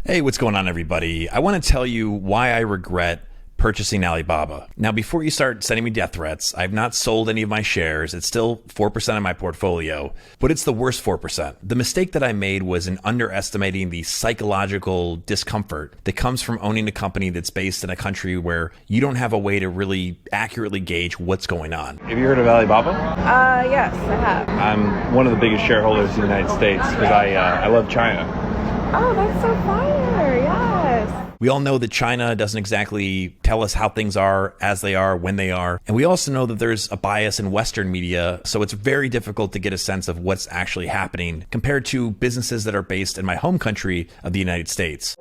Hey, what's going on, everybody? I want to tell you why I regret purchasing Alibaba. Now, before you start sending me death threats, I've not sold any of my shares. It's still 4% of my portfolio, but it's the worst 4%. The mistake that I made was in underestimating the psychological discomfort that comes from owning a company that's based in a country where you don't have a way to really accurately gauge what's going on. Have you heard of Alibaba? Yes, I have. I'm one of the biggest shareholders in the United States because I love China. Oh, that's so fire, yes. We all know that China doesn't exactly tell us how things are, as they are, when they are. And we also know that there's a bias in Western media, so it's very difficult to get a sense of what's actually happening compared to businesses that are based in my home country of the United States.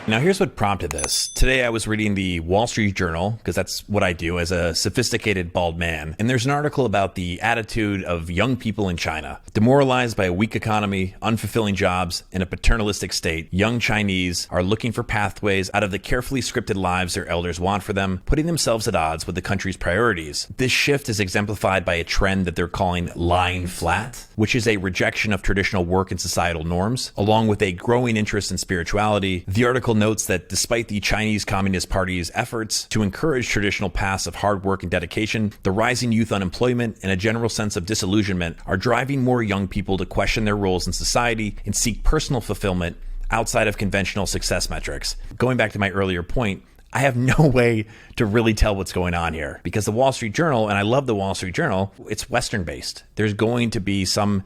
Now, here's what prompted this. Today, I was reading the Wall Street Journal, because that's what I do as a sophisticated bald man. And there's an article about the attitude of young people in China. Demoralized by a weak economy, unfulfilling jobs, and a paternalistic state, young Chinese are looking for pathways out of the carefully scripted lives their elders want for them, putting themselves at odds with the country's priorities. This shift is exemplified by a trend that they're calling lying flat, which is a rejection of traditional work and societal norms, along with a growing interest in spirituality. The article notes that despite the Chinese Communist Party's efforts to encourage traditional paths of hard work and dedication, the rising youth unemployment and a general sense of disillusionment are driving more young people to question their roles in society and seek personal fulfillment outside of conventional success metrics. Going back to my earlier point, I have no way to really tell what's going on here because the Wall Street Journal, and I love the Wall Street Journal, it's Western based. There's going to be some,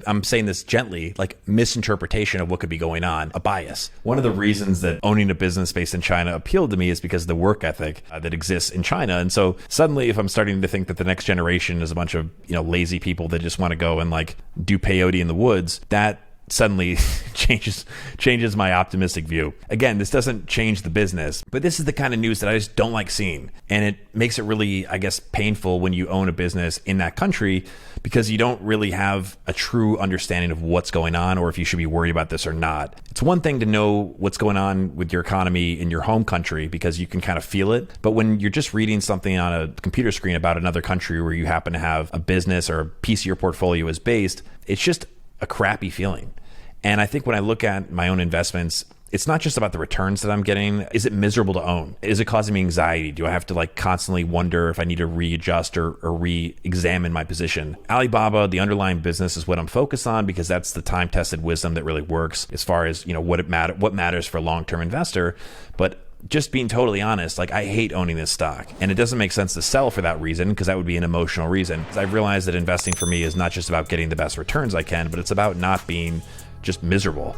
I'm saying this gently, like misinterpretation of what could be going on, a bias. One of the reasons that owning a business based in China appealed to me is because of the work ethic that exists in China. And so suddenly if I'm starting to think that the next generation is a bunch of, lazy people that just want to go and like do peyote in the woods, that suddenly changes my optimistic view. Again, this doesn't change the business, but this is the kind of news that I just don't like seeing. And it makes it really, I guess, painful when you own a business in that country because you don't really have a true understanding of what's going on or if you should be worried about this or not. It's one thing to know what's going on with your economy in your home country because you can kind of feel it. But when you're just reading something on a computer screen about another country where you happen to have a business or a piece of your portfolio is based, it's just a crappy feeling. And I think when I look at my own investments, it's not just about the returns that I'm getting. Is it miserable to own? Is it causing me anxiety? Do I have to constantly wonder if I need to readjust or re-examine my position? Alibaba, the underlying business, is what I'm focused on because that's the time-tested wisdom that really works as far as what matters for a long-term investor. But just being totally honest, I hate owning this stock. And it doesn't make sense to sell for that reason because that would be an emotional reason. I've realized that investing for me is not just about getting the best returns I can, but it's about not being just miserable.